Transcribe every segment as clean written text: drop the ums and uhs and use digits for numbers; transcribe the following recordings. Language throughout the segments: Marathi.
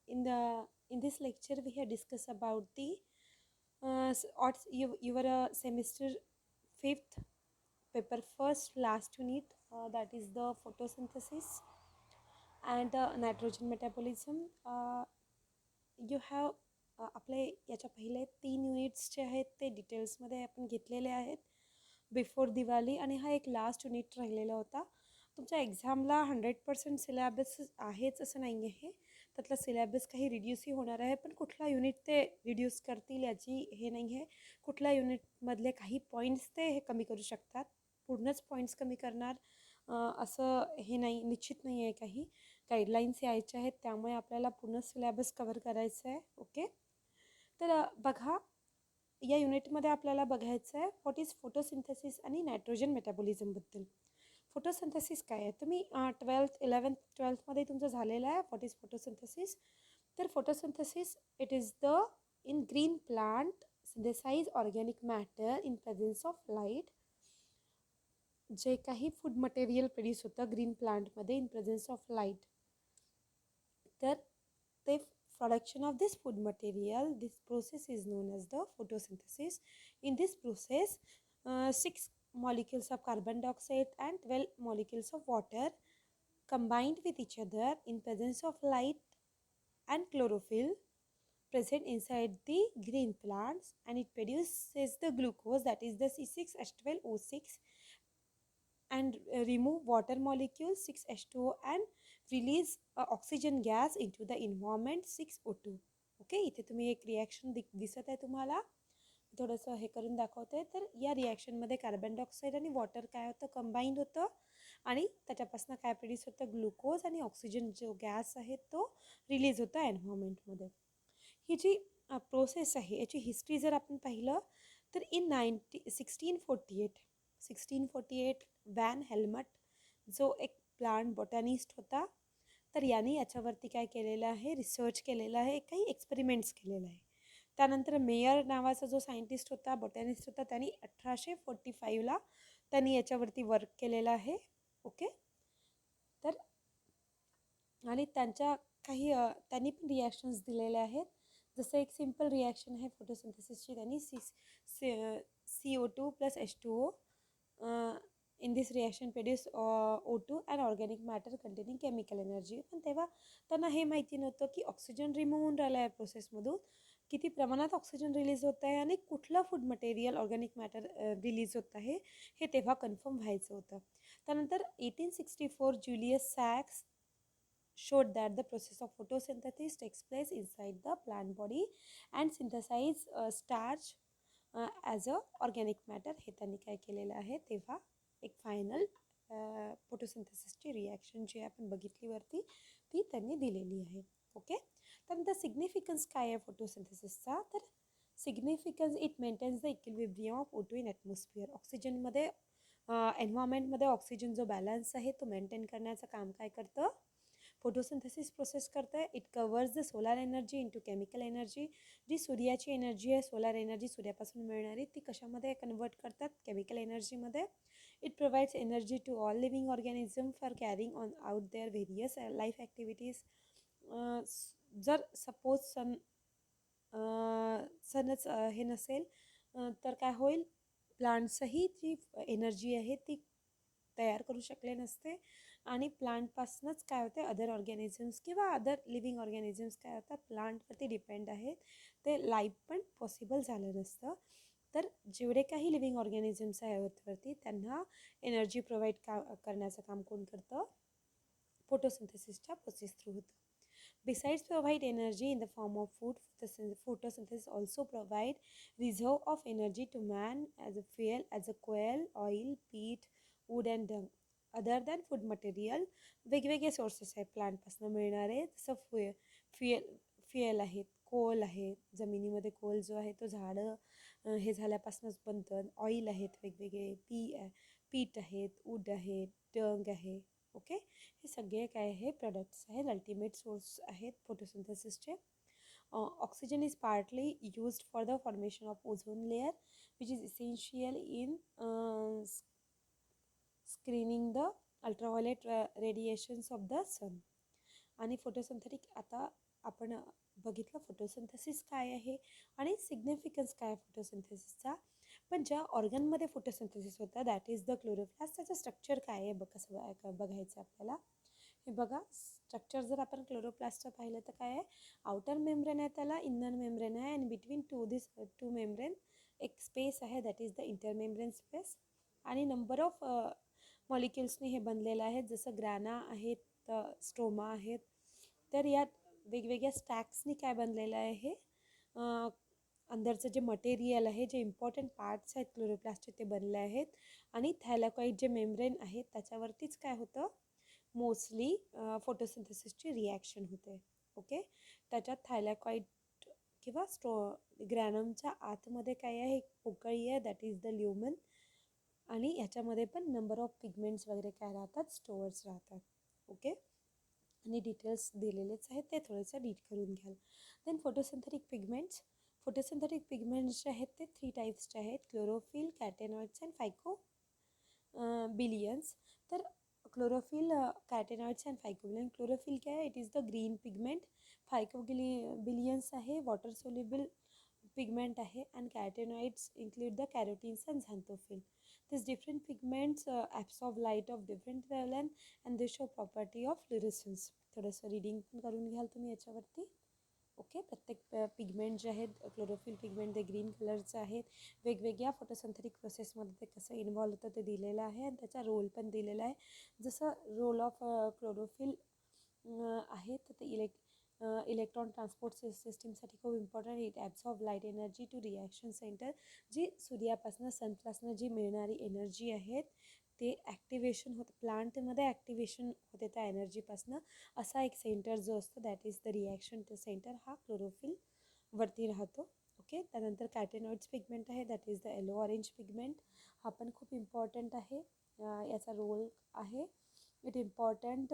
In this lecture we have discussed about the your semester fifth paper first last unit, that is the photosynthesis and nitrogen metabolism. You have आपले याच्या पहिले 3 युनिट्स जे आहेत ते डिटेल्समध्ये आपण घेतलेले आहेत बिफोर दिवाळी, आणि हा एक लास्ट युनिट राहिलेला होता. तुमच्या एक्झामला 100% सिलेबस आहेच असं नाही आहे, त्यातला सिलेबस काही रिड्यूसही होणार आहे, पण कुठला युनिट ते रिड्यूस करतील याची हे नाही आहे. कुठल्या युनिटमधले काही पॉईंट्स ते हे कमी करू शकतात, पूर्णच पॉईंट्स कमी करणार असं हे नाही, निश्चित नाही आहे. काही गाईडलाईन्स यायच्या आहेत, त्यामुळे आपल्याला पूर्ण सिलेबस कवर करायचं आहे. ओके, तर बघा, या युनिटमध्ये आपल्याला बघायचं आहे व्हॉट इज फोटोसिंथेसिस आणि नायट्रोजन मेटाबॉलिझमबद्दल. फोटोसिंथेसिस काय आहे, तुम्ही 11th-12th मध्ये तुमचं झालेलं आहे व्हॉट इज फोटोसिंथेसिस. तर photosynthesis it is the in green plant synthesise organic matter in presence of light. जे काही फूड मटेरियल प्रोड्यूस होतं ग्रीन प्लांटमध्ये इन प्रेझेन्स ऑफ लाईट, तर ते production of this food material, this process is known as the photosynthesis. In this process, 6 molecules of carbon dioxide and 12 molecules of water combined with each other in presence of light and chlorophyll present inside the green plants, and it produces the glucose, that is the C6H12O6, and remove water molecule 6H2O and release oxygen gas into the environment 6O2. Okay, इथे तुम्ही एक रिॲक्शन दिसत आहे तुम्हाला, थोडंसं हे करून दाखवते. तर या रिॲक्शनमध्ये कार्बन डायऑक्साईड आणि वॉटर काय होतं, कंबाईंड होतं, आणि त्याच्यापासून काय प्रोड्यूस होतं, ग्लुकोज आणि ऑक्सिजन जो गॅस आहे तो रिलीज होतं एन्व्हायरमेंटमध्ये. ही जी प्रोसेस आहे याची हिस्ट्री जर आपण पाहिलं तर इन 1648 वॅन हेल्मट जो एक प्लांट बॉटॅनिस्ट होता, तर याने याच्यावरती काय केलेलं आहे, रिसर्च केलेलं आहे, काही एक्सपेरिमेंट्स केलेलं आहे. त्यानंतर मेयर नावाचा जो सायंटिस्ट होता, बॉटॅनिस्ट होता, त्यांनी 1845ला त्यांनी याच्यावरती वर्क केलेलं आहे. ओके, तर आणि त्यांच्या काही त्यांनी पण रिॲक्शन्स दिलेल्या आहेत. जसं एक सिम्पल रिॲक्शन आहे फोटोसिंथेसिसची, त्यांनी CO2 + H2O in this reaction produce O2 and organic matter containing chemical energy. पण तेव्हा त्यांना हे माहिती नव्हतं की ऑक्सिजन रिमूव्ह होऊन राहिला आहे प्रोसेसमधून, किती प्रमाणात ऑक्सिजन रिलीज होत आहे आणि कुठलं food material organic matter release होत आहे हे तेव्हा कन्फर्म व्हायचं होतं. त्यानंतर 1864 ज्युलियस सॅक्स showed that the process of photosynthesis takes place inside the plant body and synthesize starch as a organic matter. हे त्यांनी काय केलेलं आहे, तेव्हा एक फायनल फोटोसिंथेसिसची रिॲक्शन जी आपण बघितली वरती ती त्यांनी दिलेली आहे. ओके, त्यानंतर सिग्निफिकन्स काय आहे फोटोसिंथेसिसचा, तर significance it maintains the equilibrium of O2 in atmosphere. ऑक्सिजनमध्ये एन्व्हायरमेंटमध्ये ऑक्सिजन जो बॅलन्स आहे तो मेंटेन करण्याचं काम काय करतं, फोटोसिंथेसिस प्रोसेस करतं आहे. It covers the solar energy into chemical energy. जी सूर्याची एनर्जी आहे, सोलार एनर्जी सूर्यापासून मिळणारी, ती कशामध्ये कन्वर्ट करतात, केमिकल एनर्जीमध्ये. It provides energy to all living organism for carrying on out their various life activities. जर सपोज सनच हे नसेल तर काय होईल, प्लांट्सही जी एनर्जी आहे ती तयार करू शकले नसते, आणि प्लांटपासूनच काय होते, अदर ऑर्गॅनिझम्स किंवा अदर लिव्हिंग ऑर्गॅनिझम्स काय होतात, प्लांटवरती डिपेंड आहेत, ते लाईफ पण पॉसिबल झालं नसतं. तर जेवढे काही लिव्हिंग ऑर्गॅनिझम्स आहे अर्थवरती त्यांना एनर्जी प्रोव्हाइड करण्याचं काम कोण करतं, फोटोसिंथेसिसच्या प्रोसेस थ्रू होतं. Besides provide energy in the form of food, photosynthesis also provide reserve of energy to man as a fuel, as a coal, oil, peat, wood and dung. Other than food material वेगवेगळे सोर्सेस आहेत प्लांटपासून मिळणारे, जसं फ्युएल आहेत, कोल आहे, जमिनीमध्ये कोल जो आहे तो झाडं हे झाल्यापासूनच बनतं. ऑइल आहेत वेगवेगळे, पीठ आहेत, वूड आहे, डंग आहे. ओके, हे सगळे काय आहे प्रोडक्ट्स आहेत, अल्टिमेट सोर्स आहेत फोटोसिंथेसिसचे. Oxygen is partly used for the formation of ozone layer which is essential in screening the ultraviolet radiations of the sun. आणि फोटोसिंथेटिक आता आपण बघितलं फोटोसिंथेसिस काय आहे आणि सिग्निफिकन्स काय आहे फोटोसिंथेसिसचा. पण ज्या ऑर्गनमध्ये फोटोसिंथेसिस होतं दॅट इज द क्लोरोप्लास्ट. त्याचं स्ट्रक्चर काय आहे कसं बघायचं आपल्याला. हे बघा, स्ट्रक्चर जर आपण क्लोरोप्लास्टचं पाहिलं तर काय आहे, आउटर मेम्ब्रेन आहे, त्याला इनर मेम्ब्रेन आहे, आणि बिटवीन टू मेम्ब्रेन एक स्पेस आहे that is the intermembrane space. आणि नंबर ऑफ मॉलिक्युल्सने हे बनलेलं आहे, जसं ग्रॅना आहेत, स्ट्रोमा आहेत. तर यात वेगवेगळ्या स्टॅक्सनी काय बनलेलं आहे हे अंदरचं जे मटेरियल आहे, जे इम्पॉर्टंट पार्ट्स आहेत क्लोरोप्लास्टचे ते बनले आहेत. आणि थॅलॅकॉइड जे मेम्ब्रेन आहे त्याच्यावरतीच काय होतं, मोस्टली फोटोसिंथेसिसची रिॲक्शन होते. ओके, त्याच्यात थायलॅकॉइड किंवा ग्रॅनमच्या आतमध्ये काय आहे, एक पोकळी आहे दॅट इज द ल्युमन. आणि ह्याच्यामध्ये पण नंबर ऑफ पिगमेंट्स वगैरे काय राहतात, स्टोअर्स राहतात. ओके, आणि डिटेल्स दिलेलेच आहेत, ते थोडंसं रीड करून घ्याल. देन फोटोसिंथेटिक पिगमेंट्स जे आहेत ते 3 टाईप्सचे आहेत, क्लोरोफिल, कॅटेनॉइड्स अँड फायकोबिलियन्स. तर chlorophyll, carotenoids and phycobilin. Chlorophyll काय आहे, it is the green pigment. Phycobilins आहे वॉटर सोल्युबल पिगमेंट आहे. And carotenoids include the carotenes and xanthophyll. These different pigments absorb light of different wavelength and they show property of fluorescence. थोडंसं रीडिंग पण करून घ्याल तुम्ही याच्यावरती. ओके, प्रत्येक पिगमेंट जे आहेत क्लोरोफिल पिगमेंट ते ग्रीन कलरचं आहेत. वेगवेगळ्या फोटोसिंथेटिक प्रोसेसमध्ये ते कसं इन्व्हॉल्व होतं ते दिलेलं आहे, आणि त्याचा रोल पण दिलेला आहे. जसं रोल ऑफ क्लोरोफिल आहे तर ते इलेक्ट्रॉन ट्रान्सपोर्ट सिस्टीमसाठी खूप important. It absorb light energy to reaction center. जी सूर्यापासून सनपासून जी मिळणारी एनर्जी आहे ते ॲक्टिवेशन होतं, प्लांटमध्ये ॲक्टिवेशन होते त्या एनर्जीपासनं. असा एक सेंटर जो असतो that is the reaction to centre, हा क्लोरोफिल वरती राहतो. ओके, त्यानंतर कॅटेनॉइड्स पिगमेंट आहे that is the yellow orange pigment. हा पण खूप इम्पॉर्टंट आहे, याचा रोल आहे. It important.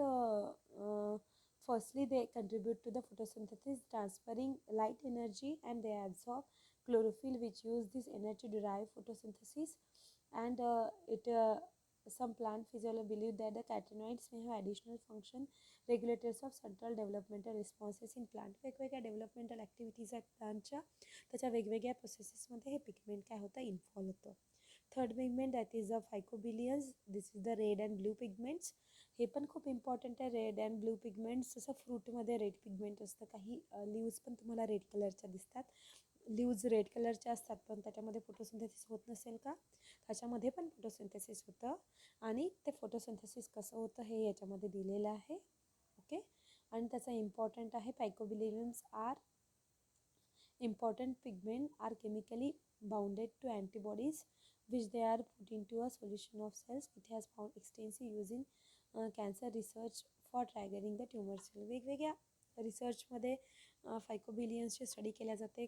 Firstly, they contribute to the photosynthesis, transferring light energy, and they absorb chlorophyll, which use this energy to drive photosynthesis. And some plant physiologists believe that the carotenoids may have additional function, regulators of central developmental responses in plant. वेगवेगळ्या डेव्हलपमेंटल ॲक्टिव्हिटीज आहेत प्लांटच्या, त्याच्या वेगवेगळ्या प्रोसेसेसमध्ये हे पिगमेंट काय होतं, इन्व्हॉल्व होतं. Third pigment that is the phycobilins. This is the red and blue pigments. हे पण खूप इम्पॉर्टंट आहे, रेड अँड ब्लू पिगमेंट्स. जसं फ्रूटमध्ये रेड पिगमेंट असतं, काही लिव्ज पण तुम्हाला रेड कलरच्या दिसतात. लिव्ज रेड कलरच्या असतात, पण त्याच्यामध्ये फोटोसिंथेसिस होत नसेल का, त्याच्यामध्ये पण फोटोसिंथेसिस होतं. आणि ते फोटोसिंथेसिस कसं होतं हे याच्यामध्ये दिलेलं आहे. ओके, आणि त्याचा इम्पॉर्टंट आहे, फायकोबिलियन्स R important pigment are chemically bounded to antibodies which they are put into a solution of cells. It has found extensive use in cancer research for triggering the tumor cell. वेगवेगळ्या रिसर्चमध्ये फायकोबिलियन्सची स्टडी केल्या जाते.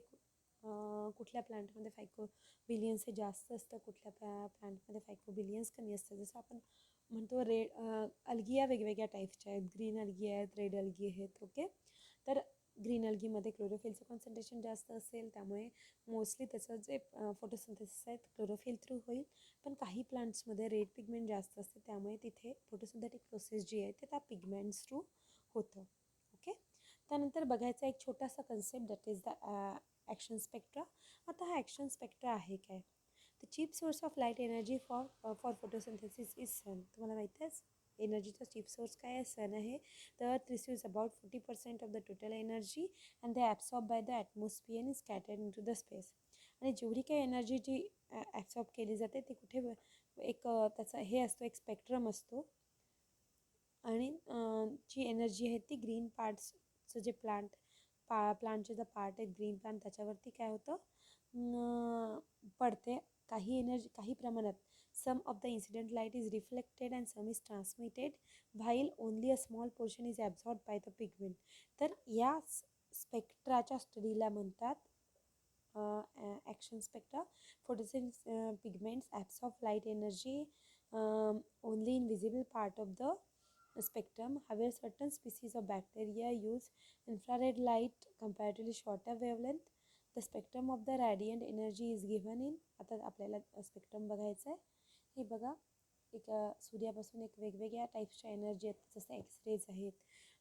कुठल्या प्लांटमध्ये फायकोबिलियन्स हे जास्त असतं, कुठल्या प्लांटमध्ये फायकोबिलियन्स कमी असतं. जसं आपण म्हणतो रेड अल्गिया वेगवेगळ्या टाईपच्या आहेत, ग्रीन अल्गी आहेत, रेड अल्गी आहेत. ओके, तर ग्रीन अल्गीमध्ये क्लोरोफिलचं कॉन्सन्ट्रेशन जास्त असेल, त्यामुळे मोस्टली त्याचं जे फोटोसिंथेसिस आहे क्लोरोफिल थ्रू होईल. पण काही प्लांट्समध्ये रेड पिगमेंट जास्त असते, त्यामुळे तिथे फोटोसिंथेटिक प्रोसेस जी आहे ते त्या पिगमेंट्स थ्रू होतं. ओके, त्यानंतर बघायचा एक छोटासा concept that is the action spectra. आता हा ॲक्शन स्पेक्ट्रा आहे काय, the cheap source of light energy for photosynthesis is sun. तुम्हाला माहिती आहे एनर्जीचा चीप सोर्स काय आहे, सन आहे. The earth receives about 40% of the total energy and they absorbed by the atmosphere and is scattered into the space. आणि जेवढी काही एनर्जी जी ॲब्सॉर्ब केली जाते ती कुठे एक त्याचा हे असतो, एक स्पेक्ट्रम असतो. आणि जी एनर्जी आहे ती ग्रीन पार्ट्सचं जे प्लांटचे जे पार्ट आहेत ग्रीन प्लांट त्याच्यावरती काय होतं पडते. काही एनर्जी काही प्रमाणात some of the incident light is reflected and some is transmitted while only a small portion is absorbed by the pigment. तर या स्पेक्ट्राच्या स्टडीला म्हणतात action spectra. Photosynthesis pigments absorb light energy only in visible part of the spectrum. However, certain species of bacteria use infrared light comparatively shorter wavelength. The spectrum of the radiant energy is given in. आता आपल्याला स्पेक्ट्रम बघायचं आहे. हे बघा, एक सूर्यापासून एक वेगवेगळ्या टाईप्सच्या एनर्जी आहेत, जसं एक्सरेज आहेत,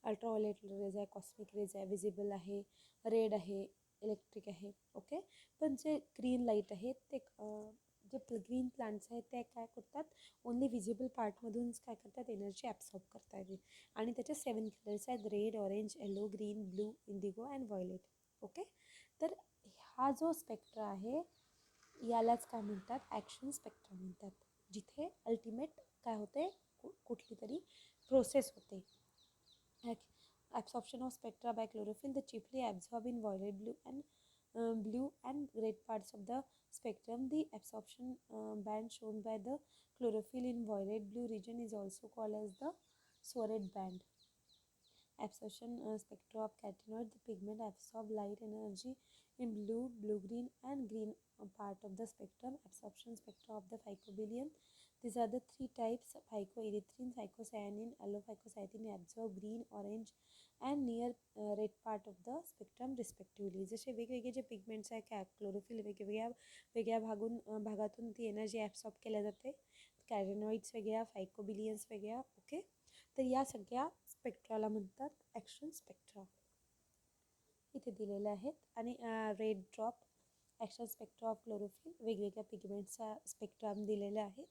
अल्ट्राव्हायोलेट रेज आहे, कॉस्मिक रेज आहे, विजिबल आहे, रेड आहे, इलेक्ट्रिक आहे. ओके, पण जे ग्रीन लाईट आहे ते जे ग्रीन प्लांट्स आहेत ते काय करतात, ओन्ली विजिबल पार्टमधूनच काय करतात, एनर्जी ॲब्सॉर्ब करता येते. आणि त्याचे 7 कलर्स आहेत, red, orange, yellow, green, blue, Indigo and violet. Okay, तर हा जो स्पेक्ट्रा आहे यालाच काय म्हणतात, ॲक्शन स्पेक्ट्रा म्हणतात, जिथे अल्टिमेट काय होते, कुठली तरी प्रोसेस होते. Absorption of spectra by chlorophyll, the chiefly absorb in violet, blue and red parts of the spectrum. The absorption band shown by the chlorophyll in violet blue region is also called as the Swarad band. Absorption spectra of carotenoid, the pigment absorb light energy in blue, blue-green and green part of the spectrum. Absorption spectra of the phycobillion. These are the three types: phycoerythrin, phycocyanin, allophycocyanin absorb green, orange and near red part of the spectrum respectively. जसे वेगवेगळे जे पिगमेंट्स आहे काय क्लोरोफिल वेगवेगळ्या वेगळ्या भागातून ती एनर्जी ॲब्सॉर्ब केल्या जाते. कॅरेनॉइड्स वेगळ्या, फायकोबिलियन्स वेगळ्या. ओके, तर या सगळ्या स्पेक्ट्राला म्हणतात ॲक्शन स्पेक्ट्रा. इथे दिलेले आहेत. आणि red drop action spectra of chlorophyll, वेगवेगळ्या पिगमेंट्सचा स्पेक्ट्रम दिलेला आहे.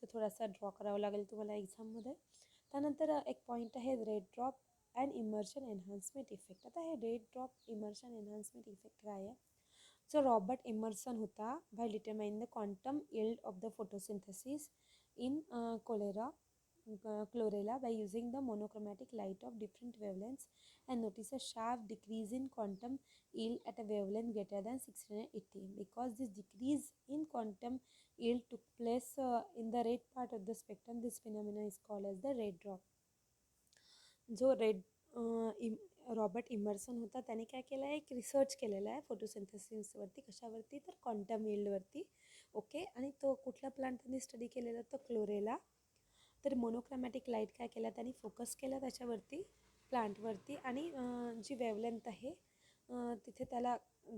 तर थोडासा ड्रॉ करावा लागेल तुम्हाला एक्झाममध्ये. त्यानंतर एक पॉईंट आहे red drop and Emerson enhancement effect. आता हे red drop Emerson enhancement effect काय आहे, जो रॉबर्ट इमर्सन होता by determine the quantum yield of the photosynthesis in chlorella by using the monochromatic light of different wavelengths and notice a sharp decrease in quantum yield at a wavelength greater than 680. Because this decrease in quantum yield took place in the red part of the spectrum, this phenomenon is called as the red drop. जो रॉबर्ट इमर्सन होता त्याने काय केलं आहे, एक रिसर्च केलेला आहे फोटोसिंथेसिसवरती. कशावरती, तर क्वांटम यील्डवरती. ओके, आणि तो कुठला प्लांट त्यांनी स्टडी केलेला, तर क्लोरेला. तर मोनोक्रोमॅटिक लाईट काय केला त्यांनी, फोकस केला त्याच्यावरती, प्लांटवरती. आणि जी वेवलेंथ आहे तिथे त्याला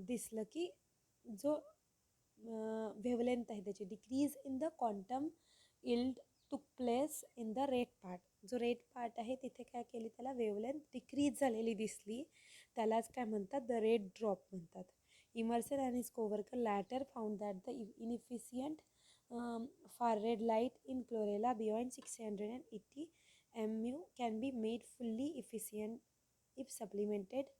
दिसलं की जो वेवलेंथ आहे त्याची decrease in the quantum yield टूक place in the red part. जो रेड पार्ट आहे तिथे काय केली, त्याला वेवलेंथ डिक्रीज झालेली दिसली, त्यालाच काय म्हणतात, द रेड ड्रॉप म्हणतात. Emerson and his coworker later found that the inefficient far red light in chlorella beyond 680 mu can be made fully efficient if supplemented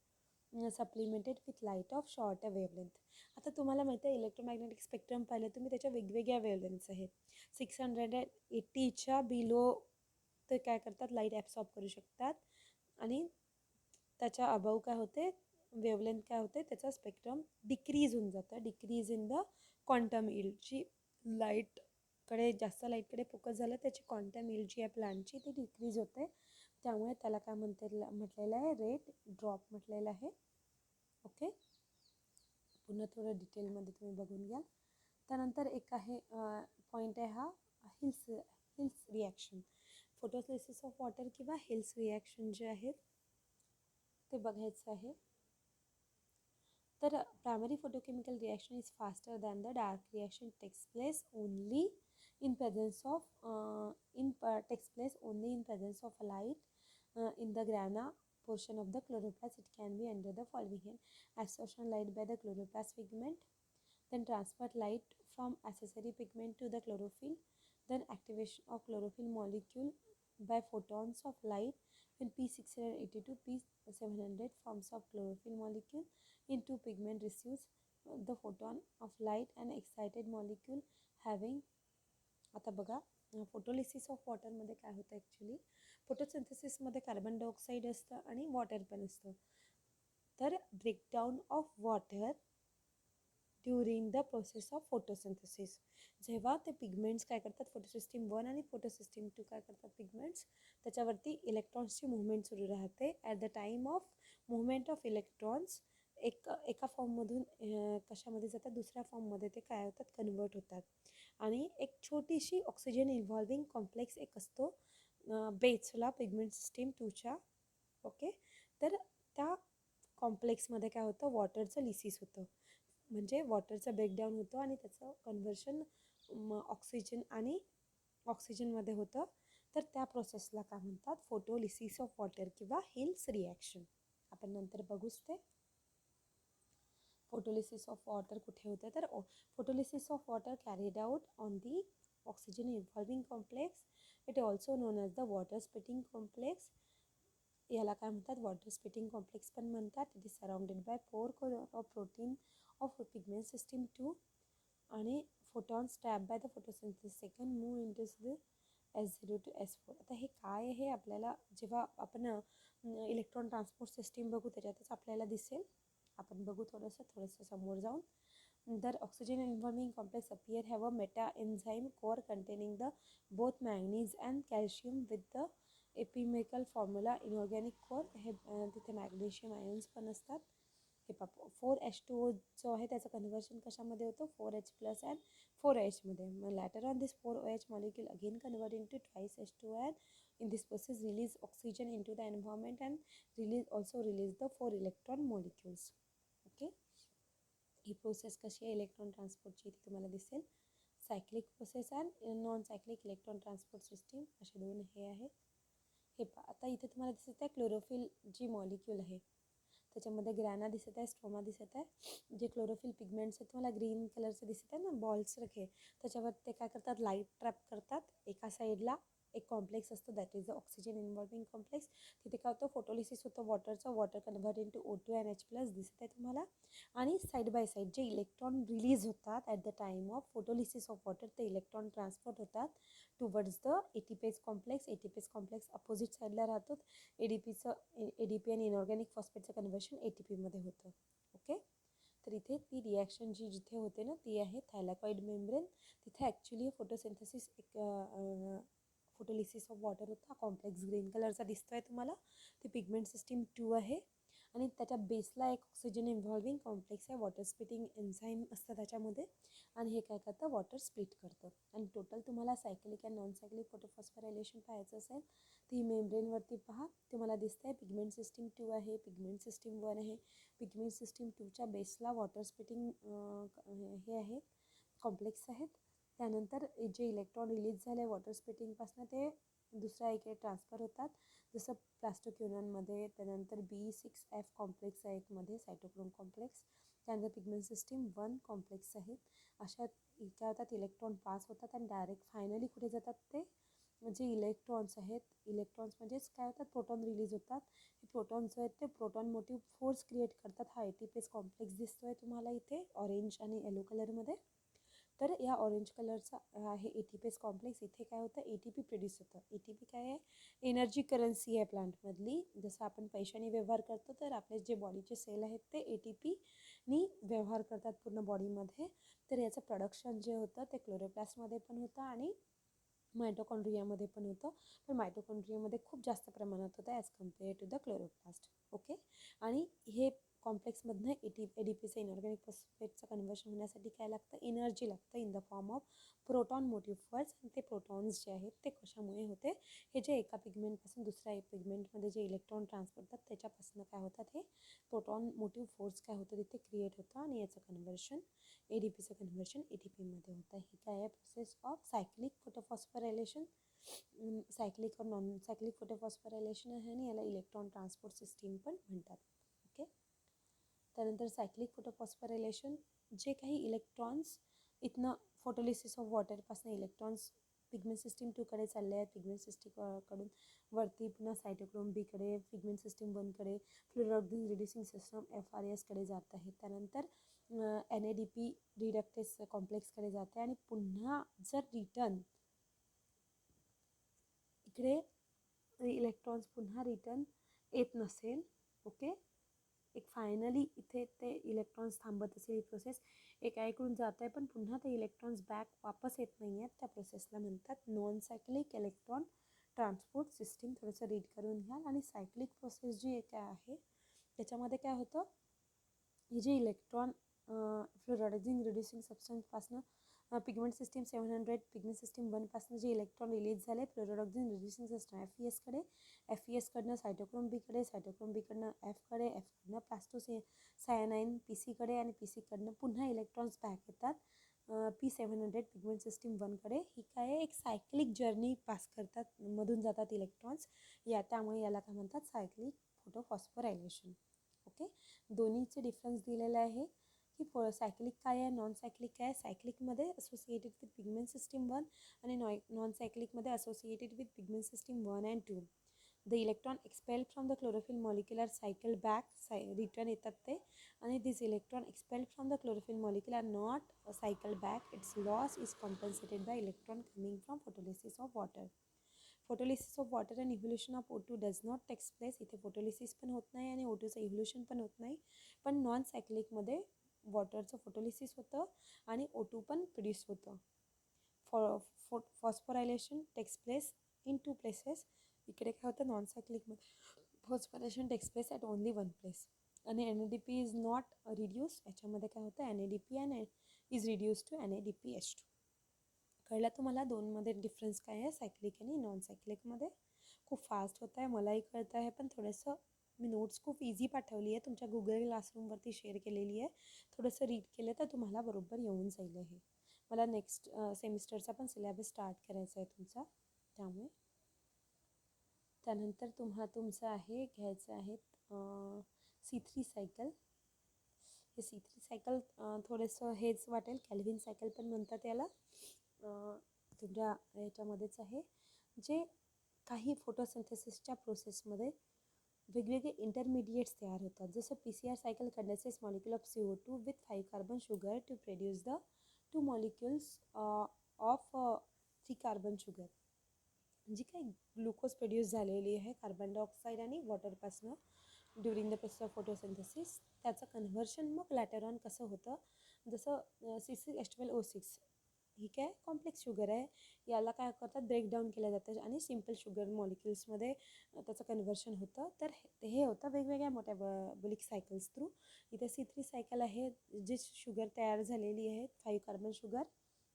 with light of shorter wavelength. आता तुम्हाला माहिती आहे इलेक्ट्रोमॅग्नेटिक स्पेक्ट्रम पाहिलं तुम्ही, त्याच्या वेगवेगळ्या वेवलेंथ्स आहेत. 680च्या बिलो ते काय करतात, लाईट ॲब्सॉर्ब करू शकतात. आणि त्याच्या अबाव काय होते, वेवलेंथ काय होते, त्याचा स्पेक्ट्रम डिक्रीज होऊन जातं. Decrease in the quantum yield, जी लाईटकडे जास्त लाईटकडे फोकस झालं त्याची क्वांटम यील्ड जी आहे प्लांटची ती डिक्रीज होते. त्यामुळे त्याला काय म्हटलेलं आहे, रेड ड्रॉप म्हटलेलं आहे. ओके, पुन्हा थोडं डिटेलमध्ये तुम्ही बघून घ्या. त्यानंतर एक आहे पॉईंट आहे हा hills reaction. Photosynthesis of water किंवा हिल्स रिॲक्शन जे आहेत ते बघायचं आहे. तर primary photochemical reaction is faster than the dark reaction, takes place only in presence of light in the grana portion of the chloroplast. It can be under the following hand: absorption light by the chloroplast pigment, then transfer light from accessory pigment to the chlorophyll, then activation of chlorophyll molecule by photons of light when P680 to P700 forms of chlorophyll molecule in two pigment receives the photon of light and excited molecule having. आता बघा, फोटोलिसिस ऑफ वॉटरमध्ये काय होतं, ॲक्च्युली फोटोसिंथेसिसमध्ये कार्बन डायऑक्साईड असतं आणि वॉटर पण असतं. तर breakdown of water during the process of photosynthesis, जेव्हा ते पिगमेंट्स काय करतात, फोटोसिस्टीम 1 आणि फोटोसिस्टीम 2 काय करतात, पिगमेंट्स त्याच्यावरती इलेक्ट्रॉन्सची मुवमेंट सुरू राहते. At the time of movement of electrons एका फॉर्ममधून कशामध्ये जातात, दुसऱ्या फॉर्ममध्ये ते काय होतात, कन्वर्ट होतात. आणि एक छोटीशी ऑक्सिजन इन्व्हॉल्विंग कॉम्प्लेक्स एक असतो बेसला पिगमेंट सिस्टीम 2च्या. ओके, तर त्या कॉम्प्लेक्समध्ये काय होतं, वॉटरचं लिसिस होतं, म्हणजे वॉटरचं ब्रेकडाऊन होतं आणि त्याचं कन्व्हर्शन ऑक्सिजनमध्ये होतं. तर त्या प्रोसेसला काय म्हणतात, फोटोलिसिस ऑफ वॉटर किंवा हिल्स रिॲक्शन. आपण नंतर बघूच ते. फोटोलिसिस ऑफ वॉटर कुठे होते, तर photolysis of water carried out on the oxygen involving complex. It also non as the water spitting complex. याला काय म्हणतात, वॉटर स्पिटिंग कॉम्प्लेक्स पण म्हणतात. It is surrounded by four core of protein of pigment system 2 आणि photons trap by the photosynthesis second move into the S0 to S4. आता हे काय आहे, आपल्याला जेव्हा आपण इलेक्ट्रॉन ट्रान्सपोर्ट सिस्टीम बघू त्याच्यातच आपल्याला दिसेल. आपण बघू थोडंसं समोर जाऊन. The oxygen involving complex appear have a meta enzyme core containing the both manganese and calcium with the epimerical formula inorganic core. हे तिथे मॅग्नेशियम आयन्स पण असतात. हे 4H2O जो आहे त्याचं कन्व्हर्शन कशामध्ये होतं, 4H प्लस अँड 4H मध्ये. मग later on this 4OH molecule again convert into twice H2O and in this process release oxygen into the environment and release the 4 electron molecules. Okay, he process कशी आहे इलेक्ट्रॉन ट्रान्सपोर्टची ती तुम्हाला दिसेल. Cyclic process and non cyclic electron transport system असे दोन हे आहेत. हे आता इथे तुम्हाला दिसत आहे क्लोरोफिल जी मॉलिक्यूल आहे त्याच्यामध्ये ग्रॅना दिसत आहे, स्ट्रोमा दिसत आहे. जे क्लोरोफिल पिगमेंट्स आहेत तुम्हाला ग्रीन कलरचे दिसत आहे ना, बॉल्स रखे, त्याच्यावर ते काय करतात, लाईट ट्रॅप करतात. एका साईडला एक कॉम्प्लेक्स असतो, that is the oxygen involving complex. तिथे काय होतं, फोटोलिसिस होतं वॉटरचं, water convert into O2 and H plus दिसत आहे तुम्हाला. आणि साईड बाय साईड जे इलेक्ट्रॉन रिलीज होतात at the time of photolysis of water, ते इलेक्ट्रॉन ट्रान्सपोर्ट होतात towards the ATPase complex. ATPase complex opposite साईडला राहतो. ADP आणि इनऑर्गॅनिक फॉस्फेटचं कन्व्हर्शन ATP मध्ये होतं. ओके, तर इथे ती रिॲक्शन जिथे होते ना ती आहे थायलॅकॉइड मेम्ब्रेन. तिथे actually photosynthesis photolysis of water होता. कॉम्प्लेक्स ग्रीन कलरचा दिसतो आहे तुम्हाला, ती पिगमेंट सिस्टीम 2 आहे. आणि त्याच्या बेसला एक ऑक्सिजन इन्व्हॉल्विंग कॉम्प्लेक्स आहे, वॉटर स्प्लिटिंग एन्झाईम असतं त्याच्यामध्ये. आणि हे काय करतं, वॉटर स्प्लिट करतं. आणि टोटल तुम्हाला सायक्लिक अँड नॉन सायक्लिक फोटोफॉस्फोरायलेशन पाहायचं असेल ती मेम्ब्रेनवरती पहा. तुम्हाला दिसतं आहे पिगमेंट सिस्टीम 2 आहे, पिगमेंट सिस्टीम 1 आहे. पिगमेंट सिस्टीम 2च्या बेसला वॉटर स्प्लिटिंग हे आहे, कॉम्प्लेक्स आहेत. त्यानंतर जे इलेक्ट्रॉन रिलीज झाले वॉटर स्प्लिटिंगपासून ते दुसऱ्या इकडे ट्रान्सफर होतात, जसं प्लास्टोक्युनॉनमध्ये. त्यानंतर B6F कॉम्प्लेक्स आहे एकमध्ये, सायटोक्रोम कॉम्प्लेक्स. त्यानंतर पिगमेंट सिस्टीम 1 कॉम्प्लेक्स आहेत. अशा काय होतात, इलेक्ट्रॉन पास होतात आणि डायरेक्ट फायनली कुठे जातात, ते जे इलेक्ट्रॉन्स आहेत, इलेक्ट्रॉन्स म्हणजेच काय होतात, प्रोटॉन रिलीज होतात. हे प्रोटॉन जो आहेत ते प्रोटॉन मोटिव्ह फोर्स क्रिएट करतात. हा ATPase कॉम्प्लेक्स दिसतो आहे तुम्हाला इथे ऑरेंज आणि येलो कलरमध्ये. तर या ऑरेंज कलरचा आहे ATPase कॉम्प्लेक्स. इथे काय होतं, ATP प्रोड्यूस होतं. ATP काय आहे, एनर्जी करन्सी आहे प्लांटमधली. जसं आपण पैशाने व्यवहार करतो, तर आपले जे बॉडीचे सेल आहेत ते ATPनी व्यवहार करतात पूर्ण बॉडीमध्ये. तर याचं प्रोडक्शन जे होतं ते क्लोरोप्लास्टमध्ये पण होतं आणि मायटोकॉन्ड्रियामध्ये पण होतं. पण मायटोकॉन्ड्रियामध्ये खूप जास्त प्रमाणात होतं as compare to the chloroplast. Okay, आणि हे कॉम्प्लेक्समधनं ADPचं इनऑर्गॅनिक फॉस्फेटचं कन्व्हर्शन होण्यासाठी काय लागतं, एनर्जी लागतं in the form of proton motive force. आणि ते प्रोटॉन्स जे आहेत ते कशामुळे होते, हे जे एका पिगमेंटपासून दुसऱ्या पिगमेंटमध्ये जे इलेक्ट्रॉन ट्रान्सफर होतात त्याच्यापासून काय होतात, हे प्रोटॉन मोटिव्ह फोर्स काय होतं तिथे क्रिएट होतं आणि याचं कन्व्हर्शन ADPचं कन्व्हर्शन ATPमध्ये होतं. ही काय आहे, प्रोसेस ऑफ सायक्लिक फोटोफॉस्फोरायलेशन. सायक्लिक और नॉन सायक्लिक फोटोफॉस्फोरायलेशन आहे आणि याला इलेक्ट्रॉन ट्रान्सपोर्ट सिस्टीम पण म्हणतात. ओके, त्यानंतर सायक्लिक फोटोफॉस्फोरायलेशन, जे काही इलेक्ट्रॉन्स इथनं फोटोलिसिस ऑफ वॉटरपासून इलेक्ट्रॉन्स पिगमेंट सिस्टीम 2कडे चालले आहेत, पिगमेंट सिस्टीम कडून वरती पुन्हा सायटोक्रोम बीकडे, पिगमेंट सिस्टीम 1कडे, फ्लोरोडेन रिड्युसिंग सिस्टम FRS जात आहे. त्यानंतर NADP रिडक्टेस कॉम्प्लेक्सकडे जाते आणि पुन्हा जर रिटर्न इकडे इलेक्ट्रॉन्स पुन्हा रिटर्न येत नसेल, ओके, एक फायनली इथे ते इलेक्ट्रॉन्स थांबत असेल, ही प्रोसेस एकाकडून जात आहे पण पुन्हा ते इलेक्ट्रॉन्स बॅक वापस येत नाही आहेत, त्या प्रोसेसला म्हणतात non cyclic electron transport system. थोडंसं रीड करून घ्याल. आणि सायक्लिक प्रोसेस जी काय आहे त्याच्यामध्ये काय होतं, हे जे इलेक्ट्रॉन फ्लोरोडायझिंग रिड्युसिंग सबस्टन्सपासनं पिगमेंट सिस्टीम 700 पिगमेंट सिस्टीम 1पासून जे इलेक्ट्रॉन रिलीज झाले फ्लोरोडायझिंग रिड्युसिंग सिस्टम FESकडे, FESकडनं सायटोक्रोम बीकडे, सायटोक्रोम बीकडनं Fकडे, Fकडनं प्लास्टोसायनाइन PCकडे आणि PCकडनं पुन्हा इलेक्ट्रॉन्स बॅक येतात P700 पिगमेंट सिस्टीम 1कडे. ही काय आहे, एक सायक्लिक जर्नी पास करतात, मधून जातात इलेक्ट्रॉन्स. त्यामुळे याला काय म्हणतात, सायक्लिक फोटोफॉस्फोरायलेशन. ओके, दोन्हीचे डिफरन्स दिलेले आहे की सायक्लिक काय आहे, नॉन सायक्लिक काय आहे. सायक्लिकमध्ये असोसिएटेड विथ पिगमेंट सिस्टीम 1 आणि नॉन सायक्लिकमध्ये associated with pigment system 1 and 2. The electron expelled from the chlorophyll molecular cycle back, return येतात ते. आणि this electron expelled from the chlorophyll molecule are not cycle back. Its loss is compensated by electron coming from photolysis of water. Photolysis of water and evolution of O2 does not takes place. इथे फोटोलिसिस पण होत नाही आणि O2चं इव्होल्युशन पण होत नाही. पण नॉन सायक्लिकमध्ये वॉटरचं फोटोलिसिस होतं आणि O2 पण प्रोड्यूस होतं. Phosphorylation takes place in 2 places. इकडे काय होतं, नॉन सायक्लिकमध्ये phosphorylation takes place at only 1 place. आणि NADP इज नॉट रिड्यूस्ड. याच्यामध्ये काय होतं, NADP आणि इज रिड्यूस टू NADPH2. कळलं तुम्हाला दोनमध्ये डिफरन्स काय आहे, सायक्लिक आणि नॉन सायक्लिकमध्ये. खूप फास्ट होत आहे, मलाही कळतं आहे, पण थोडंसं मी नोट्स खूप इझी पाठवली आहे, तुमच्या गुगल क्लासरूमवरती शेअर केलेली आहे. थोडंसं रीड केलं तर तुम्हाला बरोबर येऊन जाईल. हे मला नेक्स्ट सेमिस्टरचा पण सिलेबस स्टार्ट करायचा आहे तुमचा, त्यामुळे. त्यानंतर तुमचं आहे घ्यायचं आहे C3 सायकल. हे C3 सायकल थोडंसं हेच वाटेल, कॅल्व्हिन सायकल पण म्हणतात याला. तुमच्या याच्यामध्येच आहे, जे काही फोटोसिंथेसिसच्या प्रोसेसमध्ये वेगवेगळे इंटरमिडिएट्स तयार होतात. जसं PCR cycle condenses molecule of CO2 with 5 carbon sugar to produce the 2 molecules of 3 carbon sugar. जी काही ग्लुकोज प्रोड्यूस झालेली आहे कार्बन डायऑक्साईड आणि वॉटरपासनं during the process of photosynthesis, त्याचं कन्व्हर्शन मग लॅटर ऑन कसं होतं. जसं C6H12O6 ही काय कॉम्प्लेक्स शुगर आहे, याला काय करतात, ब्रेकडाऊन केलं जातं आणि सिम्पल शुगर मॉलिक्युल्समध्ये त्याचं कन्व्हर्शन होतं. तर हे होतं वेगवेगळ्या मेटाबॉलिक सायकल्स थ्रू. इथे C3 सायकल आहे, जी शुगर तयार झालेली आहे 5 कार्बन शुगर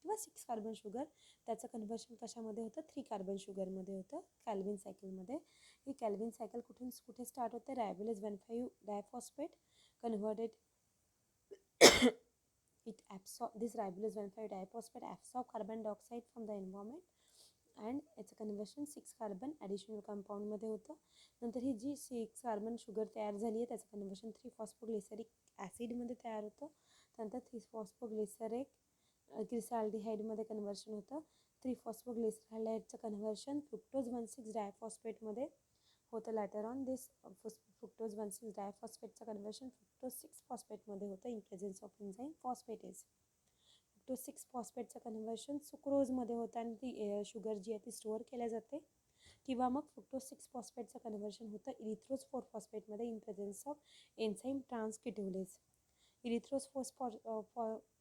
किंवा 6 कार्बन शुगर, त्याचं कन्व्हर्शन कशामध्ये होतं, 3 कार्बन शुगरमध्ये होतं, कॅल्व्हिन सायकलमध्ये. ही कॅल्व्हिन सायकल कुठे स्टार्ट होते, रायबोलेज 1,5 diphosphate converted it absorb this ribulose 1,5 diphosphate absorb carbon dioxide from the environment and याचं कन्व्हर्शन 6 कार्बन ॲडिशनल कंपाऊंडमध्ये होतं. नंतर ही जी 6 कार्बन शुगर तयार झाली आहे त्याचं कन्व्हर्शन 3 फॉस्फोग्लिसरिक ॲसिडमध्ये तयार होतं. त्यानंतर 3 फॉस्फोग्लिसरिक ग्लिसरॉल्डिहाइडमध्ये कन्व्हर्शन होतं. 3 फॉस्फोग्लिसरॉल्डिहाइडचं कन्व्हर्शन फ्रुक्टोज 1,6 डायफॉस्फेटमध्ये होतं. लॅटर ऑन दिस फ्रुक्टोज 1,6 डायफॉस्फेटचं कन्व्हर्शन फ्रुक्टोज 6 फॉस्फेटमध्ये होतं in presence of enzyme phosphatase. Fructose 6 फॉस्फेटचं कन्व्हर्शन सुक्रोजमध्ये होतं आणि ती शुगर जी आहे ती स्टोअर केल्या जाते. किंवा मग फ्रुक्टोज 6 फॉस्फेटचं कन्व्हर्शन होतं इरिथ्रोज 4 फॉस्फेटमध्ये in presence of enzyme transketolase. Erythrose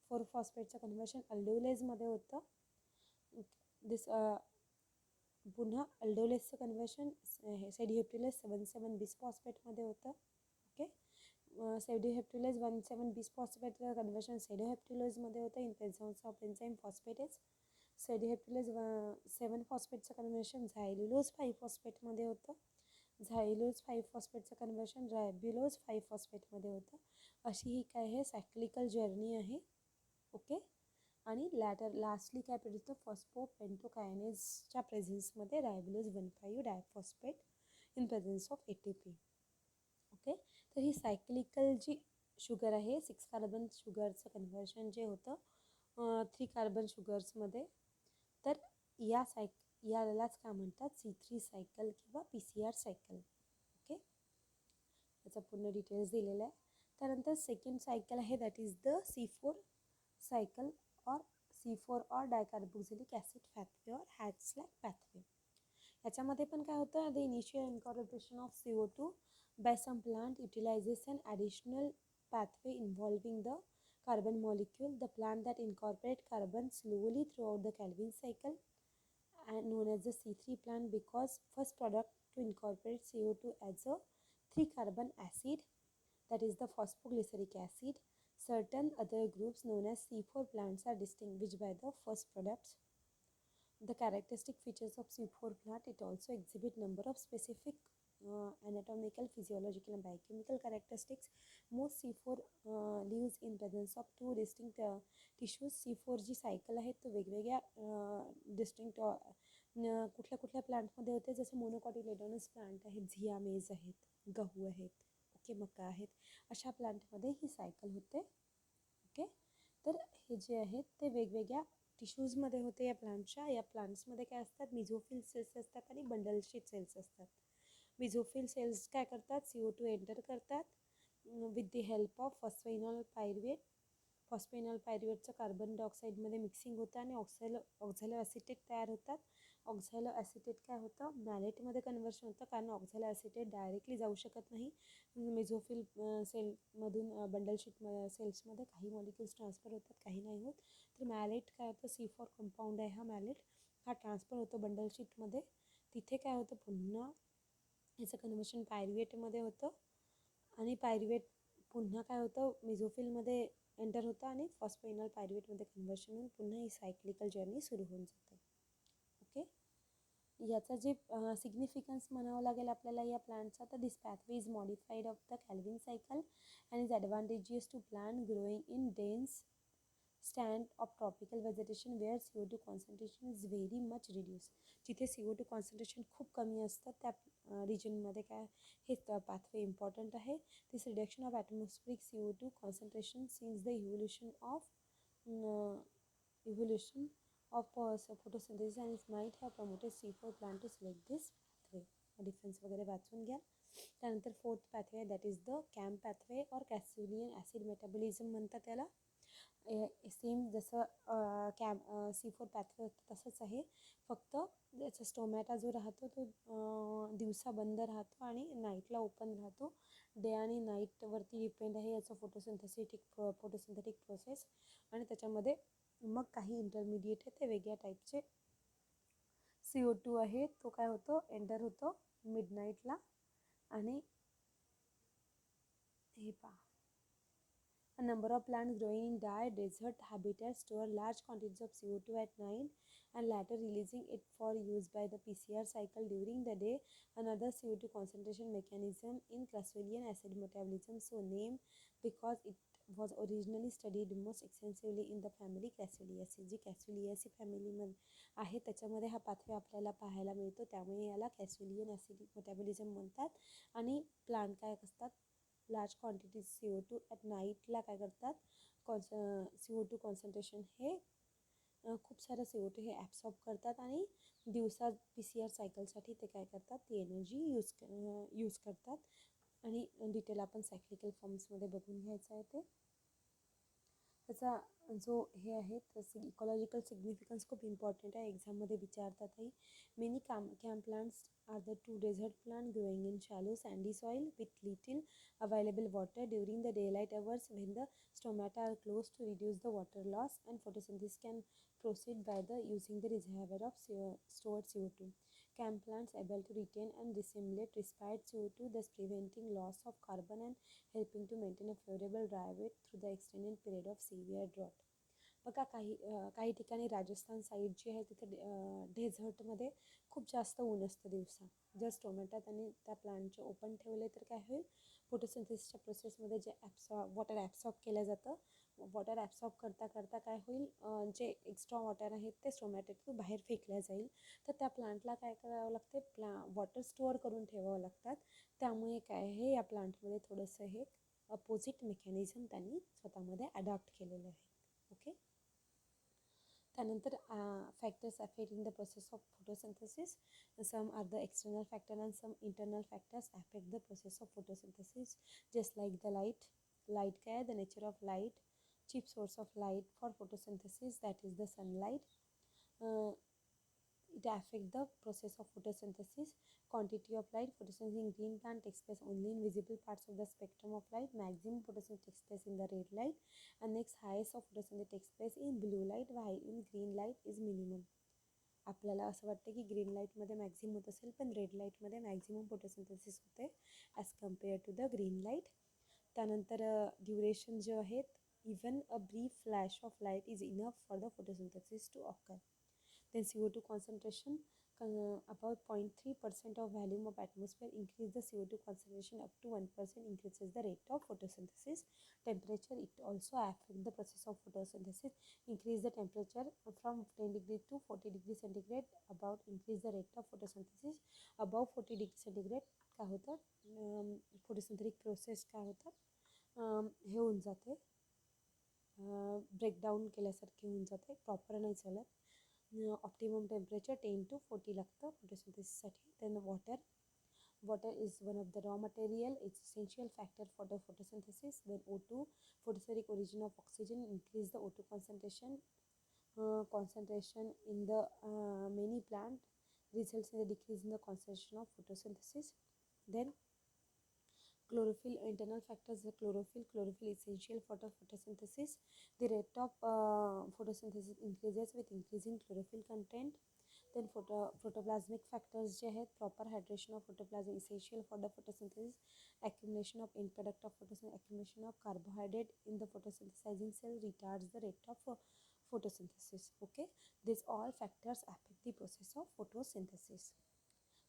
4 फॉस्फेटचं कन्व्हर्शन अल्डोलेजमध्ये होतं. दिस पुन्हा अल्डोलेजचं कन्व्हर्शन सेडिहेप्टिलेज 7,7 बिसफॉस्फेटमध्ये होतं. ओके, सेडिहेप्टिलेज 1,7 बिसफॉस्फेटचं कन्व्हर्शन सेडिहेप्टिलेजमध्ये होतं in presence of enzyme phosphatase. Sedoheptulose 7 फॉस्फेटचं कन्व्हर्शन झायल्युलोज 5 फॉस्फेटमध्ये होतं. झायल्युलोज 5 फॉस्फेटचं कन्व्हर्शन रायब्युलोज 5 फॉस्फेटमध्ये होतं. अशी ही काय आहे सायक्लिकल जर्नी आहे. ओके, आणि लास्टली काय प्रोड्यूस फॉस्फोपेंटोकायनेजच्या प्रेझेन्समध्ये ribulose 1,5 diphosphate in presence of ATP. Okay, तर ही सायक्लिकल जी शुगर आहे 6 कार्बन शुगरचं कन्व्हर्शन जे होतं 3 कार्बन शुगर्समध्ये, तर यालाच काय म्हणतात C3 सायकल किंवा PCR सायकल. ओके, याचा पूर्ण डिटेल्स दिलेला आहे. त्यानंतर सेकंड सायकल आहे that is the C4 cycle or C4 or dicarboxylic acid pathway or Hatch Slack pathway. याच्यामध्ये पण काय होतं, the initial incorporation of CO2 by some plant utilizes an additional pathway involving the carbon molecule. The plant that incorporate carbon slowly throughout the Calvin cycle and known as the C3 plant, because first product to incorporate CO2 as a 3 carbon acid, that is the phosphoglyceric acid. Certain other groups known as C4 plants are distinguished by the first products. The characteristic features of C4 plant, it also exhibit number of specific anatomical, physiological and biochemical characteristics. Most C4 lives in presence of two distinct tissues. C4 G cycle आहे तो वेगवेगळ्या डिस्टिंक्ट कुठल्या कुठल्या प्लांटमध्ये होते, जसे मोनोकॉटिलेडोनस प्लांट आहेत, झियामेज आहेत, गहू आहेत, ओके, मका आहेत, अशा प्लांटमध्ये ही सायकल होते. ओके, तर हे जे आहेत ते वेगवेगळ्या टिश्यूजमध्ये होते या प्लांटच्या. या प्लांट्समध्ये काय असतात, मिझोफिल सेल्स असतात आणि बंडल शीट सेल्स असतात. मिझोफिल सेल्स काय करतात, CO2 एंटर करतात with the help of phosphoenol pyruvate. Phosphoenol पायरुवेटचं कार्बन डायऑक्साईडमध्ये मिक्सिंग होतं आणि ऑक्झॅलो ॲसिटेट तयार होतात. ऑक्झॅलो ॲसिटेट काय होतं, मॅलेटमध्ये कन्व्हर्शन होतं, कारण ऑक्झॅलो ॲसिटेट डायरेक्टली जाऊ शकत नाही मेझोफिल सेलमधून बंडल शीट सेल्समध्ये. काही मॉलिक्युल्स ट्रान्सफर होतात, काही नाही होत. तर मॅलेट काय होतं, C4 कंपाऊंड आहे हा मॅलेट, हा ट्रान्सफर होतो बंडल शीटमध्ये. तिथे काय होतं, पुन्हा ह्याचं कन्व्हर्शन पायरुवेटमध्ये होतं आणि पायरुवेट पुन्हा काय होतं, मेझोफिलमध्ये एंटर होतं आणि फॉस्फेनॉल पायरुवेटमध्ये कन्व्हर्शन होऊन पुन्हा ही सायक्लिकल जर्नी सुरू होऊन जाते. ओके, याचा जे सिग्निफिकन्स म्हणावं लागेल आपल्याला या प्लांटचा, तर this pathway is modified of the Calvin cycle and is advantageous to plant growing in dense stand of tropical vegetation where CO2 concentration is very much reduce. जिथे CO2 कॉन्सन्ट्रेशन खूप कमी असतं त्या रिजनमध्ये काय हे पाथवे इम्पॉर्टंट आहे. This reduction of atmospheric CO2 concentration since the evolution of photosynthesis and it might have promoted C4 plant to select this pathway. Difference वगैरे वाचून घ्या. त्यानंतर fourth pathway that is the कॅम्प pathway or crassulacean acid metabolism म्हणतात त्याला. सेम जसं C4 पॅथवे होतं तसंच आहे, फक्त त्याचा स्टोमॅटा जो राहतो तो दिवसा बंद राहतो आणि नाईटला ओपन राहतो. डे आणि नाईटवरती डिपेंड आहे याचं फोटोसिंथेटिक प्रोसेस. आणि त्याच्यामध्ये मग काही इंटरमिडिएट आहे ते वेगळ्या टाईपचे CO2 आहे, तो काय होतो, एंटर होतो मिडनाईटला. आणि हे पहा, a number of plants growing in dry desert habitats store large quantities of CO2 at night and later releasing it for use by the PCR cycle during the day. Another CO2 concentration mechanism in Crassulian acid metabolism, so named because it was originally studied most extensively in the family Crassulaceae. G Crassulaceae फॅमिलीमध्ये आहे त्याच्यामध्ये हा पाथवे आपल्याला पाहायला मिळतो, त्यामुळे याला Crassulian acid metabolism म्हणतात. आणि प्लांट काय असतात, लार्ज क्वांटिटीज CO2 ॲट नाईटला काय करतात, CO2 कॉन्सन्ट्रेशन हे खूप सारं CO2 हे ॲब्सॉर्ब करतात आणि दिवसा PCR सायकलसाठी ते काय करतात, ती एनर्जी यूज करतात. आणि डिटेल आपण सायक्लिकल फॉर्म्समध्ये बघून घ्यायचं आहे. ते त्याचा जो हे आहे तसं इकॉलॉजिकल सिग्निफिकन्स खूप इम्पॉर्टंट आहे, एक्झाममध्ये विचारतातही. मेनी कॅम्प plants are the two desert plant growing in shallow sandy soil with little available water during the daylight hours when the stomata are closed to reduce the water loss and photosynthesis can proceed by the using the reservoir of stored CO2. Camp plants able to retain and disseminate respired CO2, thus preventing loss of carbon and helping to maintain a favorable dry weight through the extended period of severe drought. बघा, काही ठिकाणी राजस्थान साईड जी आहे तिथे डेझर्टमध्ये खूप जास्त ऊन असतं दिवसा. जर टोमॅटोत आणि त्या प्लांटचे ओपन ठेवले तर काय होईल, फोटोसिंथेसिसच्या प्रोसेसमध्ये जे वॉटर ॲब्सॉर्ब केलं जातं, वॉटर ॲब्सॉर्ब करता करता काय होईल, जे एक्स्ट्रा वॉटर आहेत ते टोमॅटोतून बाहेर फेकल्या जाईल. तर त्या प्लांटला काय करावं लागते, वॉटर स्टोअर करून ठेवावं लागतात. त्यामुळे काय आहे, या प्लांटमध्ये थोडंसं हे अपोजिट मेकॅनिझम त्यांनी स्वतःमध्ये अडॉप्ट केलेलं आहे. ओके, त्यानंतर factors affecting the process of photosynthesis. Some are the external factor and some internal factors affect the process of photosynthesis, just like the light. Light काय, the nature of light, chief source of light for photosynthesis, that is the sunlight. It affects the process of photosynthesis. Quantity of light, photosynthesis in green plant takes place only in visible parts of the spectrum of light. Maximum photosynthesis takes place in the red light, and next highest of photosynthesis takes place in blue light, while in green light is minimum. आपल्याला असं वाटतं की ग्रीन लाईटमध्ये मॅक्झिमम होत असेल, पण रेड लाईटमध्ये मॅक्झिमम फोटोसिंथेसिस होते as compare to the green light. त्यानंतर ड्युरेशन जे आहेत, even a brief flash of light is enough for the photosynthesis to occur. Then CO2 concentration. about 0.3% of volume of atmosphere increase the CO2 concentration up to 1% increases the rate of photosynthesis. Temperature, it also affect the process of photosynthesis. Increase the temperature from 10 degree to 40 degree centigrade, about increase the rate of photosynthesis. Above 40 degree centigrade काय होतं, फोटोसिंथेटिक प्रोसेस काय होतं, हे होऊन जाते, ब्रेकडाऊन केल्यासारखे होऊन जाते, प्रॉपर नाही चालत. ऑप्टिमम टेम्परेचर 10 to 40 लागतं फोटोसिंथेसिससाठी. Then water is one of the raw material, it's essential factor for the photosynthesis. Then O2, photospheric origin of oxygen, increase the O2 concentration in the many plant results in the decrease in the concentration of photosynthesis. Then chlorophyll, internal factors, the chlorophyll essential for the photosynthesis. The rate of photosynthesis increases with increasing chlorophyll content. Then photoplasmic factors जे आहेत, proper hydration of protoplasm essential for the photosynthesis. Accumulation of end product of photosynthesis, accumulation of carbohydrate in the photosynthesizing cell retards the rate of photosynthesis. Okay, these all factors affect the process of photosynthesis.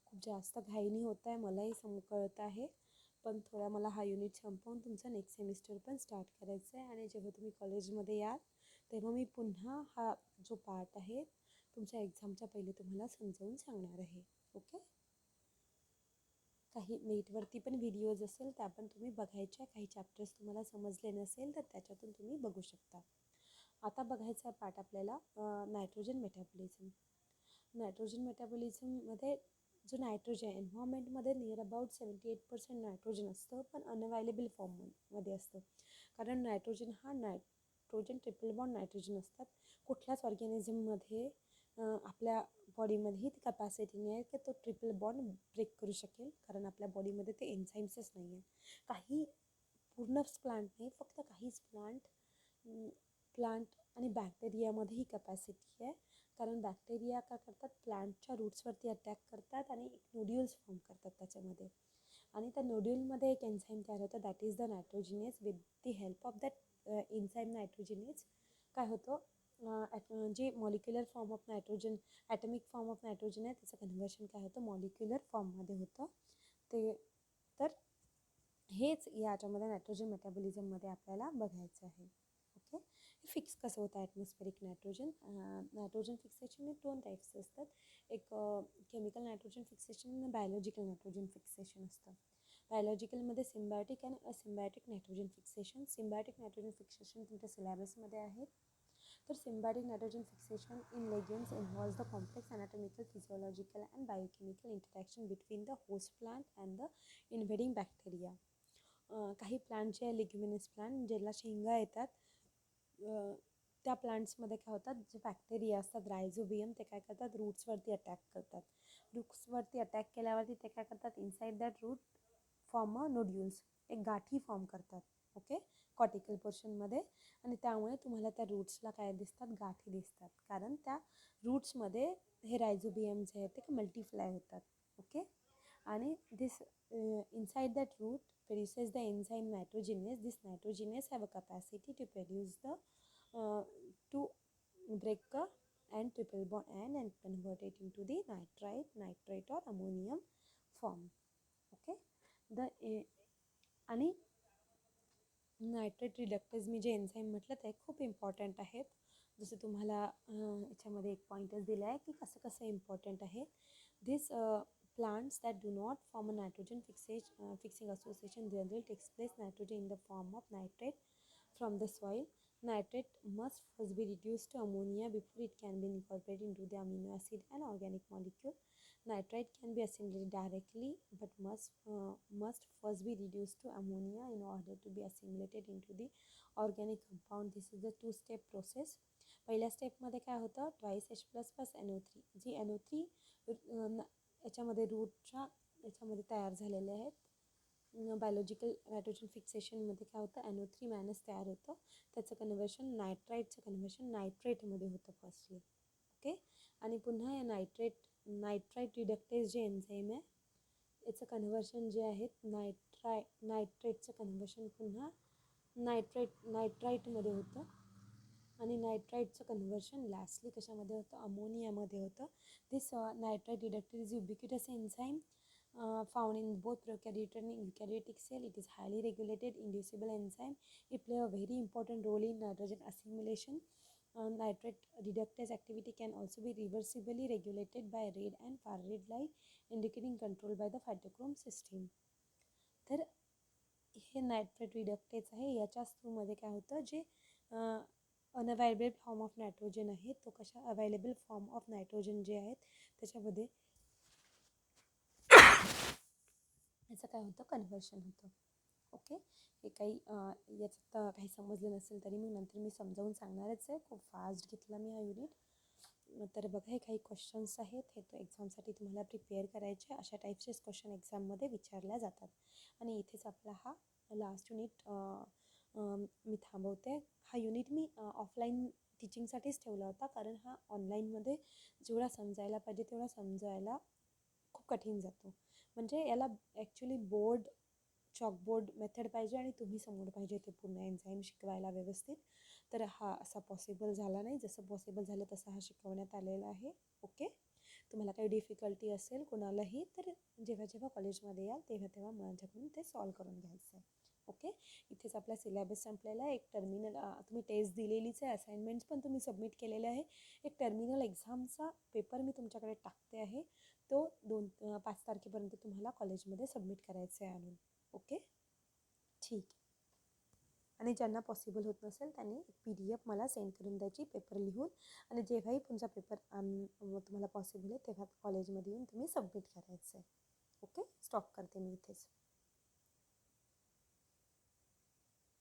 खूप जास्त घाईनी होत आहे, मलाही कळत आहे, पण थोडा मला हा युनिट संपवून तुमचा नेक्स्ट सेमिस्टर पण स्टार्ट करायचा आहे. आणि जेव्हा तुम्ही कॉलेजमध्ये याल तेव्हा मी पुन्हा हा जो पार्ट आहे तुमच्या एक्झामच्या पहिले तुम्हाला समजावून सांगणार आहे. ओके, काही नेटवरती पण व्हिडिओज असेल त्या पण तुम्ही बघायच्या, काही चॅप्टर्स तुम्हाला समजले नसेल तर त्याच्यातून तुम्ही बघू शकता. आता बघायचा पार्ट आपल्याला नायट्रोजन मेटाबॉलिझम. नायट्रोजन मेटाबॉलिझममध्ये जो नायट्रोजन एन्व्हायरमेंटमध्ये नियर अबाउट 78% नायट्रोजन असतं, पण अनअवेलेबल फॉर्ममध्ये असतं. कारण नायट्रोजन ट्रिपल बॉन्ड नायट्रोजन असतात. कुठल्याच ऑर्गॅनिझममध्ये आपल्या बॉडीमध्येही ती कपॅसिटी नाही आहे की तो ट्रिपल बॉन्ड ब्रेक करू शकेल, कारण आपल्या बॉडीमध्ये ते एन्झाईम्सच नाही आहेत. काही पूर्णच प्लांट नाही, फक्त काहीच प्लांट आणि बॅक्टेरियामध्येही कपॅसिटी आहे. कारण बॅक्टेरिया काय करतात, प्लांटच्या रूट्सवरती अटॅक करतात आणि एक नोड्युल्स फॉर्म करतात त्याच्यामध्ये, आणि त्या नोड्युलमध्ये एक एन्झाईम तयार होतं, that is the nitrogenase. With the help of that enzyme nitrogenase काय होतं, जे molecular form of nitrogen, atomic form of nitrogen आहे त्याचं कन्व्हर्शन काय होतं, मॉलिक्युलर फॉर्ममध्ये होतं. ते तर हेच याच्यामध्ये नायट्रोजन मेटाबॉलिझममध्ये आपल्याला बघायचं आहे. ओके, हे फिक्स कसं होतं ॲटमॉस्फेरिक नायट्रोजन. नायट्रोजन फिक्सेशन हे 2 टाईप्स असतात, एक केमिकल नायट्रोजन फिक्सेशन आणि बायोलॉजिकल नायट्रोजन फिक्सेशन असतं. बायोलॉजिकलमध्ये सिम्बायोटिक आणि asymbiotic nitrogen fixation. Symbiotic nitrogen fixation तुमच्या सिलेबसमध्ये आहेत. तर symbiotic nitrogen fixation in legumes involves the complex anatomical, physiological and biochemical interaction between the host plant and the invading bacteria. काही प्लांट जे आहे लेग्युमिनस प्लांट, ज्याला शेंगा येतात, त्या प्लांट्समध्ये काय होतात, जे बॅक्टेरिया असतात रायझोबियम, ते काय करतात, रूट्सवरती अटॅक करतात. रूट्सवरती अटॅक केल्यावरती ते काय करतात, inside that root form a nodules, एक गाठी फॉर्म करतात. ओके, कॉटिकल पोर्शनमध्ये, आणि त्यामुळे तुम्हाला त्या रूट्सला काय दिसतात, गाठी दिसतात, कारण त्या रूट्समध्ये हे रायझोबियम जे आहेत ते मल्टीफ्लाय होतात. ओके, आणि this inside that root produces the enzyme nitrogenase. This nitrogenase have a capacity to produce the to break a and triple bond and convert it into the nitrite or ammonium form. Okay, the आणि नायट्रेट रिडक्टेज मी जे एन्झाईम म्हटलं ते खूप इम्पॉर्टंट आहेत. जसं तुम्हाला याच्यामध्ये एक पॉईंटच दिला आहे की कसं कसं इम्पॉर्टंट आहे. दिस plants that do not form a nitrogen fixing association generally takes place nitrogen in the form of nitrate from the soil. Nitrate must first be reduced to ammonia before it can be incorporated into the amino acid and organic molecule. Nitrite can be assimilated directly but must first be reduced to ammonia in order to be assimilated into the organic compound. This is the 2-step process. पहिल्या स्टेपमध्ये काय होतं, ट्वाईस H++ NO3, जी NO3 याच्यामध्ये रूटच्या याच्यामध्ये तयार झालेले आहेत. बायोलॉजिकल नायट्रोजन फिक्सेशनमध्ये काय होतं, NO3 मायनस तयार होतं, त्याचं कन्व्हर्शन नायट्रेटमध्ये होतं फर्स्टली. ओके, आणि पुन्हा या नायट्राईट रिडक्टेज जे एन्झाईम आहे याचं कन्व्हर्शन जे आहे नायट्रेटचं कन्व्हर्शन पुन्हा नायट्राईटमध्ये होतं. आणि नायट्राईटचं कन्व्हर्शन लास्टली कशामध्ये होतं, अमोनियामध्ये होतं. दिस नायट्राईट रिडक्टर is ubiquitous enzyme found in both prokaryotic and eukaryotic cell. It is highly regulated inducible enzyme. It play a very important role in nitrogen assimilation. Nitrate reductase activity can also be reversibly regulated by red and far red light, indicating control by the phytochrome system. तर हे नायट्रेट रिडक्टेज आहे. याच्या थ्रूमध्ये काय होतं, जे अनअवेलेबल फॉर्म ऑफ नायट्रोजन आहे तो कशा अवेलेबल फॉर्म ऑफ नायट्रोजन जे आहेत त्याच्यामध्ये याचं काय होतं, कन्व्हर्शन होतं. ओके, हे काही याच्यात काही समजलं नसेल तरी नंतर मी समजावून सांगणारच आहे. खूप फास्ट घेतला मी हा युनिट. तर बघा, हे काही क्वेश्चन्स आहेत, हे तो एक्झामसाठी तुम्हाला प्रिपेअर करायचे. अशा टाईपचेच क्वेश्चन एक्झाममध्ये विचारल्या जातात. आणि इथेच आपला हा लास्ट युनिट मी थांबवते. हा युनिट मी ऑफलाईन टीचिंगसाठीच ठेवला होता, कारण हा ऑनलाईनमध्ये जेवढा समजायला पाहिजे तेवढा समजायला खूप कठीण जातो. म्हणजे याला ॲक्च्युली चॉकबोर्ड मेथड पाहिजे आणि तुम्ही समोर पाहिजे ते पूर्ण एन्झाईम शिकवायला व्यवस्थित. तर हा असा पॉसिबल झाला नाही. जसं पॉसिबल झालं तसं हा शिकवण्यात आलेला आहे. ओके, तुम्हाला काही डिफिकल्टी असेल कोणालाही तर जेव्हा जेव्हा कॉलेजमध्ये याल तेव्हा तेव्हा माझ्याकडून ते सॉल्व करून घ्यायचं आहे. ओके, इथेच आपला सिलेबस संपलेला आहे. एक टर्मिनल तुम्ही टेस्ट दिलेलीच आहे, असाइनमेंट्स पण तुम्ही सबमिट केलेले आहे. एक टर्मिनल एक्झामचा पेपर मी तुमच्याकडे टाकते आहे. तो 5 तारखेपर्यंत तुम्हाला कॉलेजमध्ये सबमिट करायचं आहे आणून. ओके, ठीक. आणि ज्यांना पॉसिबल होत नसेल त्यांनी PDF मला सेंड करून द्यायची पेपर लिहून. आणि जेव्हाही तुमचा पेपर तुम्हाला पॉसिबल आहे तेव्हा कॉलेजमध्ये येऊन तुम्ही सबमिट करायचं आहे. ओके, स्टॉप करते मी इथेच.